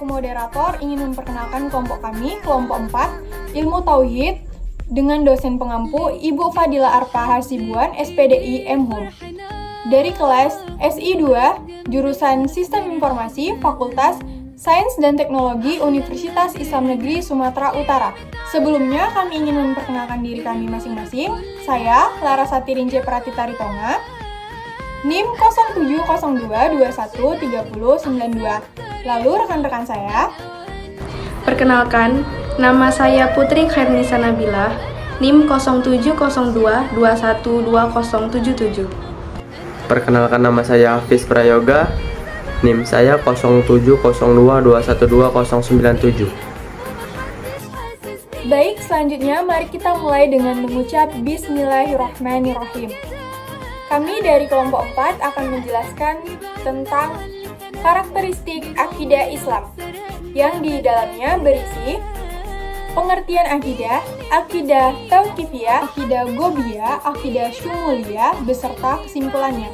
selaku moderator ingin memperkenalkan kelompok kami, kelompok 4, Ilmu Tauhid, dengan dosen pengampu Ibu Fadila Arpa Hasibuan, SPDI MHUM. Dari kelas SI2, jurusan Sistem Informasi, Fakultas Sains dan Teknologi Universitas Islam Negeri Sumatera Utara. Sebelumnya, kami ingin memperkenalkan diri kami masing-masing. Saya, Larasati Rince Pratita Ritonga, NIM 0702213092. Lalu rekan-rekan saya. Perkenalkan, nama saya Putri Khairnisa Nabilah, NIM 0702212077. Perkenalkan, nama saya Hafiz Prayoga, NIM saya 0702212097. Baik, selanjutnya mari kita mulai dengan mengucap Bismillahirrahmanirrahim. Kami dari kelompok 4 akan menjelaskan tentang karakteristik akidah Islam, yang di dalamnya berisi pengertian akidah, akidah tauqifiyah, akidah gobiyah, akidah syumuliyah, beserta kesimpulannya.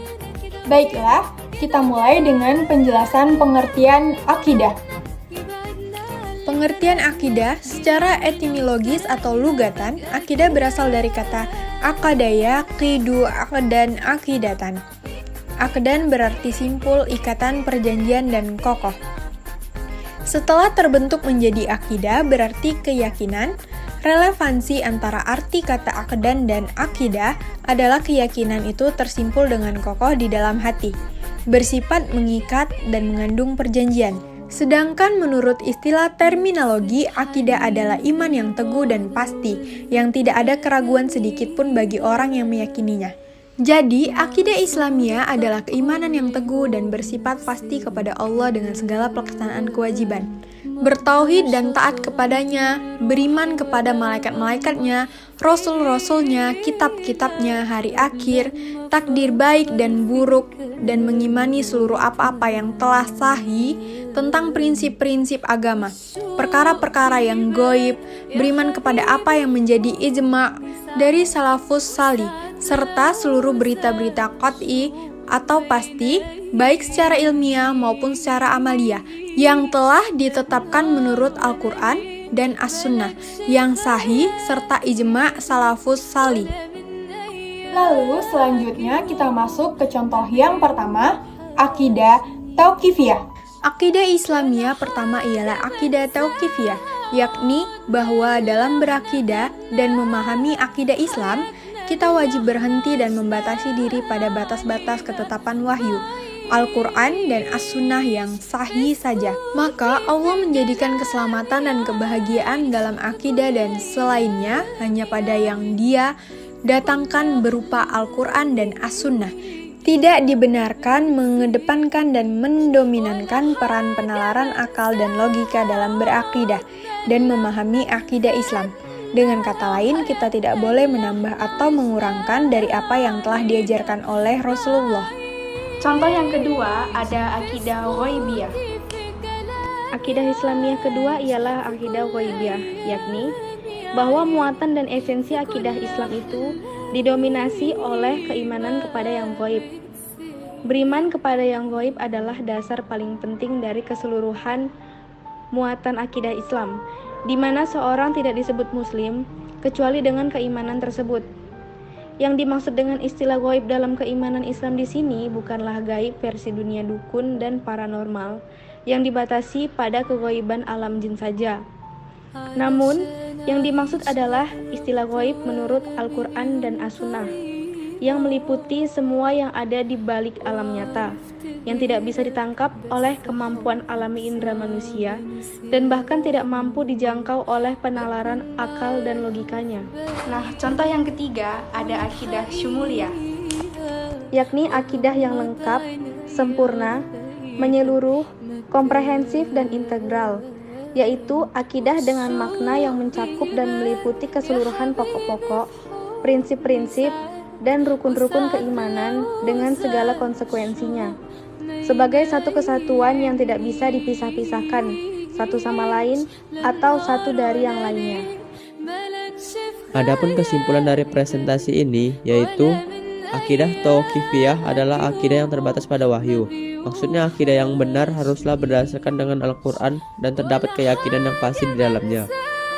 Baiklah, kita mulai dengan penjelasan pengertian akidah. Pengertian akidah secara etimologis atau lugatan, akidah berasal dari kata akadaya, qidu, aqdan, akidatan. Aqdan berarti simpul, ikatan, perjanjian, dan kokoh. Setelah terbentuk menjadi akidah berarti keyakinan. Relevansi antara arti kata aqdan dan akidah adalah keyakinan itu tersimpul dengan kokoh di dalam hati, bersifat mengikat dan mengandung perjanjian. Sedangkan menurut istilah terminologi, akidah adalah iman yang teguh dan pasti, yang tidak ada keraguan sedikit pun bagi orang yang meyakininya. Jadi, akidah Islamiyah adalah keimanan yang teguh dan bersifat pasti kepada Allah dengan segala pelaksanaan kewajiban. Bertauhid dan taat kepadanya, beriman kepada malaikat-malaikatnya, rasul-rasulnya, kitab-kitabnya, hari akhir, takdir baik dan buruk, dan mengimani seluruh apa-apa yang telah sahih tentang prinsip-prinsip agama, perkara-perkara yang gaib, beriman kepada apa yang menjadi ijma' dari salafus salih, serta seluruh berita-berita qat'i atau pasti, baik secara ilmiah maupun secara amaliyah, yang telah ditetapkan menurut Al-Quran dan As-Sunnah, yang sahih serta ijma' salafus salih. Lalu selanjutnya kita masuk ke contoh yang pertama, akidah tauqifiyah. Akidah Islamiyah pertama ialah akidah tauqifiyah, yakni bahwa dalam berakidah dan memahami akidah Islam, kita wajib berhenti dan membatasi diri pada batas-batas ketetapan wahyu, Al-Quran dan As-Sunnah yang sahih saja. Maka Allah menjadikan keselamatan dan kebahagiaan dalam akidah dan selainnya hanya pada yang Dia datangkan berupa Al-Quran dan As-Sunnah. Tidak dibenarkan mengedepankan dan mendominankan peran penalaran akal dan logika dalam berakidah dan memahami akidah Islam. Dengan kata lain, kita tidak boleh menambah atau mengurangkan dari apa yang telah diajarkan oleh Rasulullah. Contoh yang kedua ada akidah ghaibiyah. Akidah Islamiyah kedua ialah akidah ghaibiyah, yakni bahwa muatan dan esensi akidah Islam itu didominasi oleh keimanan kepada yang gaib. Beriman kepada yang gaib adalah dasar paling penting dari keseluruhan muatan akidah Islam, di mana seorang tidak disebut muslim kecuali dengan keimanan tersebut. Yang dimaksud dengan istilah gaib dalam keimanan Islam di sini bukanlah gaib versi dunia dukun dan paranormal yang dibatasi pada kegaiban alam jin saja. Namun, yang dimaksud adalah istilah gaib menurut Al-Quran dan As-Sunnah, yang meliputi semua yang ada di balik alam nyata, yang tidak bisa ditangkap oleh kemampuan alami indera manusia, dan bahkan tidak mampu dijangkau oleh penalaran akal dan logikanya. Nah, contoh yang ketiga ada akidah syumuliyah, yakni akidah yang lengkap, sempurna, menyeluruh, komprehensif, dan integral, yaitu akidah dengan makna yang mencakup dan meliputi keseluruhan pokok-pokok, prinsip-prinsip, dan rukun-rukun keimanan dengan segala konsekuensinya, sebagai satu kesatuan yang tidak bisa dipisah-pisahkan satu sama lain atau satu dari yang lainnya. Adapun kesimpulan dari presentasi ini yaitu akidah tauqifiyah adalah akidah yang terbatas pada wahyu, Maksudnya akidah yang benar haruslah berdasarkan dengan Al-Quran dan terdapat keyakinan yang pasti di dalamnya.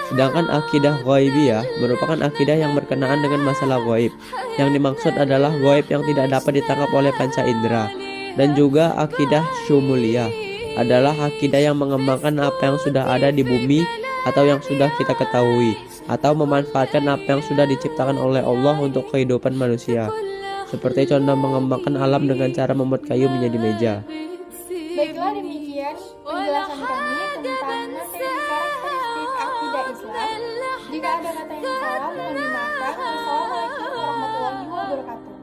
Sedangkan akidah ghaibiyah merupakan akidah yang berkenaan dengan masalah ghaib. Yang dimaksud adalah ghaib yang tidak dapat ditangkap oleh panca indera. Dan juga akidah syumuliyah adalah akidah yang mengembangkan apa yang sudah ada di bumi atau yang sudah kita ketahui, atau memanfaatkan apa yang sudah diciptakan oleh Allah untuk kehidupan manusia. Seperti contoh mengembangkan alam dengan cara membuat kayu menjadi meja. Baiklah, demikian penjelasan kami tentang materi karakteristik akidah Islam. Jika ada kata yang salah, mohon dimaafkan. Wassalamualaikum warahmatullahi wabarakatuh.